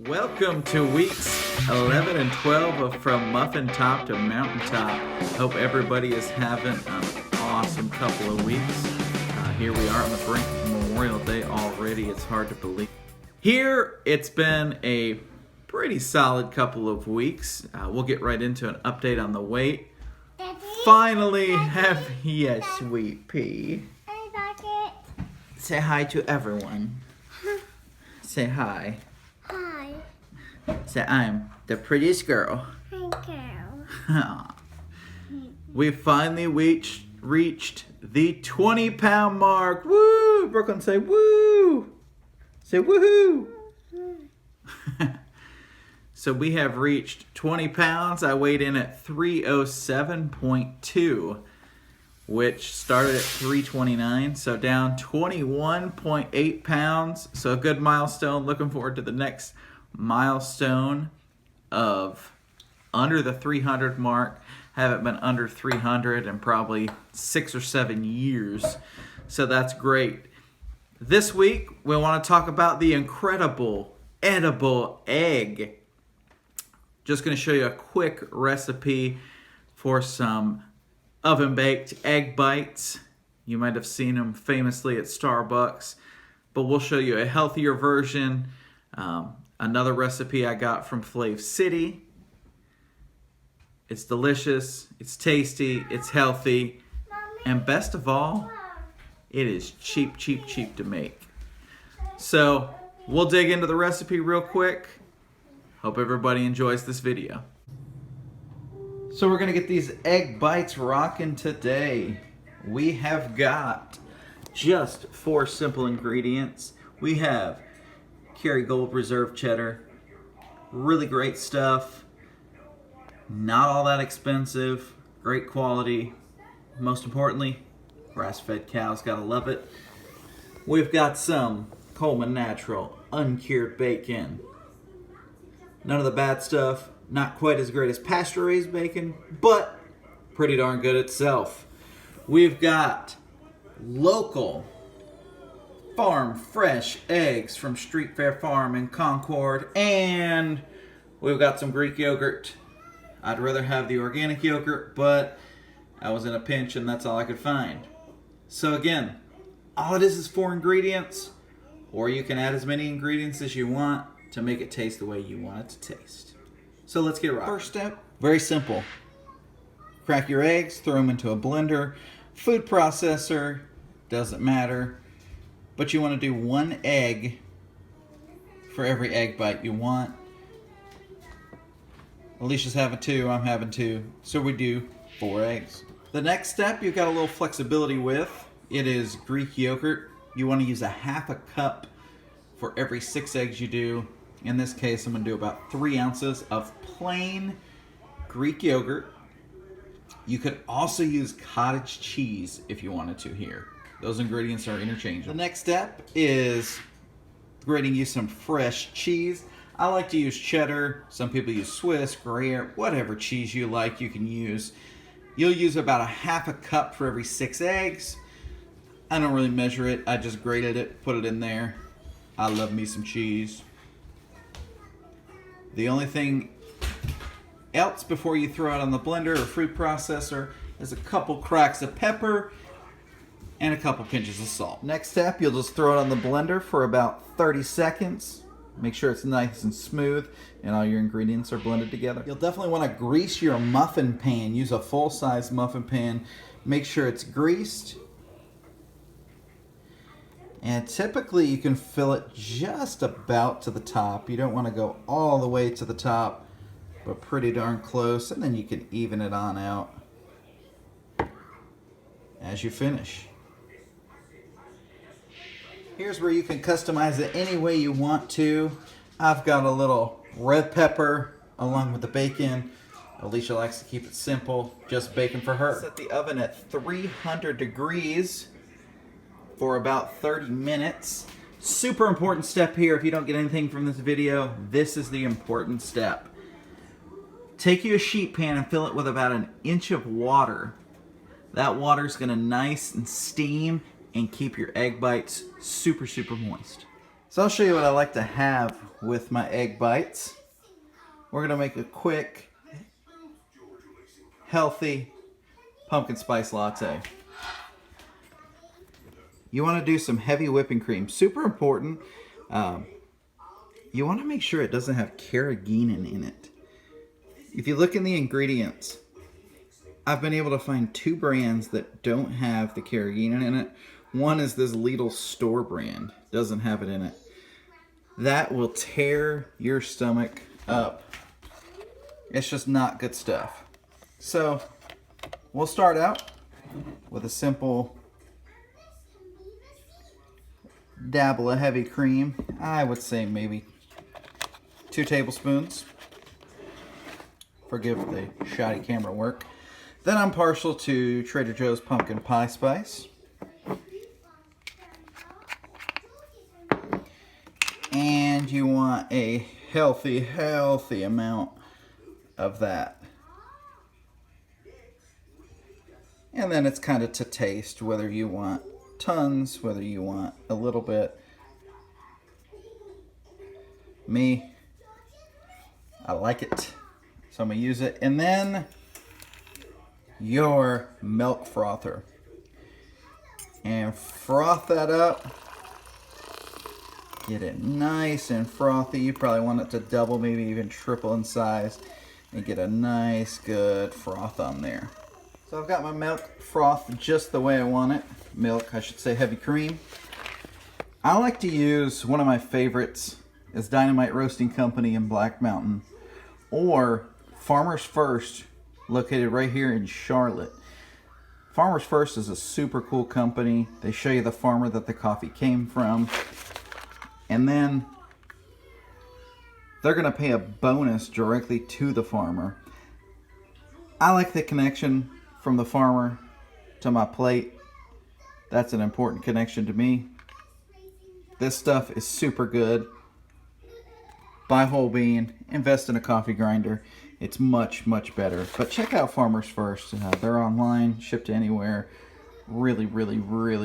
Welcome to weeks 11 and 12 of From Muffin Top to Mountaintop. Hope everybody is having an awesome couple of weeks. Here we are on the brink of Memorial Day already. It's hard to believe. Here, it's been a pretty solid couple of weeks. We'll get right into an update on the weight. Daddy, Finally Daddy, yes, sweet pea. Say hi to everyone. Say hi. Hi. Say I'm the prettiest girl. Hi, We finally reached the 20-pound mark. Woo! Brooklyn, say woo! Say woohoo! So we have reached 20 pounds. I weighed in at 307.2, which started at 329. So down 21.8 pounds. So a good milestone. Looking forward to the next milestone of under the 300 mark. Haven't been under 300 in probably 6 or 7 years. So that's great. This week, we want to talk about the incredible edible egg. Just going to show you a quick recipe for some oven-baked egg bites. You might have seen them famously at Starbucks, but we'll show you a healthier version. Another recipe I got from Flav City. It's delicious, it's tasty, it's healthy, and best of all, it is cheap to make. So we'll dig into the recipe real quick. Hope everybody enjoys this video. So we're gonna get these egg bites rocking today. We have got just 4 simple ingredients. We have Kerrygold Reserve cheddar, really great stuff. Not all that expensive, great quality. Most importantly, grass-fed cows, gotta love it. We've got some Coleman Natural uncured bacon. None of the bad stuff, not quite as great as pasture-raised bacon, but pretty darn good itself. We've got local farm fresh eggs from Street Fair Farm in Concord, and we've got some Greek yogurt. I'd rather have the organic yogurt, but I was in a pinch and that's all I could find. So again, all it is 4 ingredients, or you can add as many ingredients as you want to make it taste the way you want it to taste. So let's get right. First step, very simple. Crack your eggs, throw them into a blender, food processor, doesn't matter. But you want to do 1 egg for every egg bite you want. Alicia's having 2, I'm having 2, so we do 4 eggs. The next step you've got a little flexibility with. It is Greek yogurt. You want to use 1/2 cup for every 6 eggs you do. In this case, I'm going to do about 3 ounces of plain Greek yogurt. You could also use cottage cheese if you wanted to here. Those ingredients are interchangeable. The next step is grating you some fresh cheese. I like to use cheddar. Some people use Swiss, Gruyere, whatever cheese you like you can use. You'll use about 1/2 cup for every 6 eggs. I don't really measure it. I just grated it, put it in there. I love me some cheese. The only thing else before you throw it on the blender or food processor is a couple cracks of pepper and a couple pinches of salt. Next step, you'll just throw it on the blender for about 30 seconds. Make sure it's nice and smooth and all your ingredients are blended together. You'll definitely want to grease your muffin pan. Use a full-size muffin pan. Make sure it's greased. And typically you can fill it just about to the top. You don't want to go all the way to the top, but pretty darn close. And then you can even it on out as you finish. Here's where you can customize it any way you want to. I've got a little red pepper along with the bacon. Alicia likes to keep it simple, just bacon for her. Set the oven at 300 degrees for about 30 minutes. Super important step here. If you don't get anything from this video, this is the important step. Take you a sheet pan and fill it with about 1 inch of water. That water is going to nice and steam and keep your egg bites super moist. So I'll show you what I like to have with my egg bites. We're going to make a quick, healthy pumpkin spice latte. You want to do some heavy whipping cream. Super important. You want to make sure it doesn't have carrageenan in it. If you look in the ingredients, I've been able to find 2 brands that don't have the carrageenan in it. One is this Lidl store brand. Doesn't have it in it. That will tear your stomach up. It's just not good stuff. So we'll start out with a simple dabble of heavy cream. I would say maybe 2 tablespoons. Forgive the shoddy camera work. Then I'm partial to Trader Joe's pumpkin pie spice. And you want a healthy amount of that. And then it's kind of to taste, whether you want tons, whether you want a little bit. Me, I like it, so I'm gonna use it. And then your milk frother. And froth that up. Get it nice and frothy. You probably want it to double, maybe even triple in size, and get a nice, good froth on there. So I've got my milk frothed just the way I want it. Milk, I should say heavy cream. I like to use, one of my favorites is Dynamite Roasting Company in Black Mountain, or Farmer's First, located right here in Charlotte. Farmer's First is a super cool company. They show you the farmer that the coffee came from. And then they're going to pay a bonus directly to the farmer. I like the connection from the farmer to my plate. That's an important connection to me. This stuff is super good. Buy whole bean, invest in a coffee grinder. It's much better. But check out Farmer's First. They're online, shipped to anywhere. Really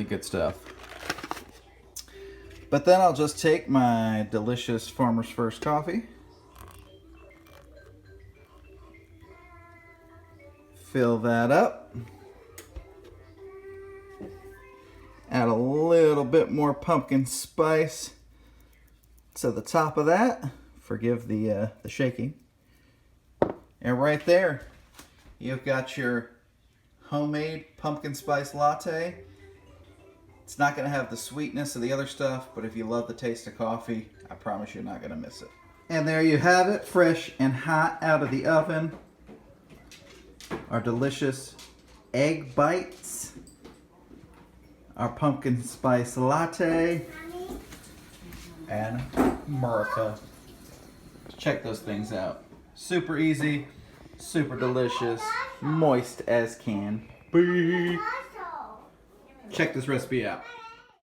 good stuff. But then I'll just take my delicious Farmer's First coffee, fill that up, add a little bit more pumpkin spice to the top of that. Forgive the shaking. And right there, you've got your homemade pumpkin spice latte. It's not going to have the sweetness of the other stuff, but if you love the taste of coffee, I promise you're not going to miss it. And there you have it, fresh and hot out of the oven. Our delicious egg bites, our pumpkin spice latte, and America. Check those things out. Super easy, super delicious, moist as can be. Check this recipe out.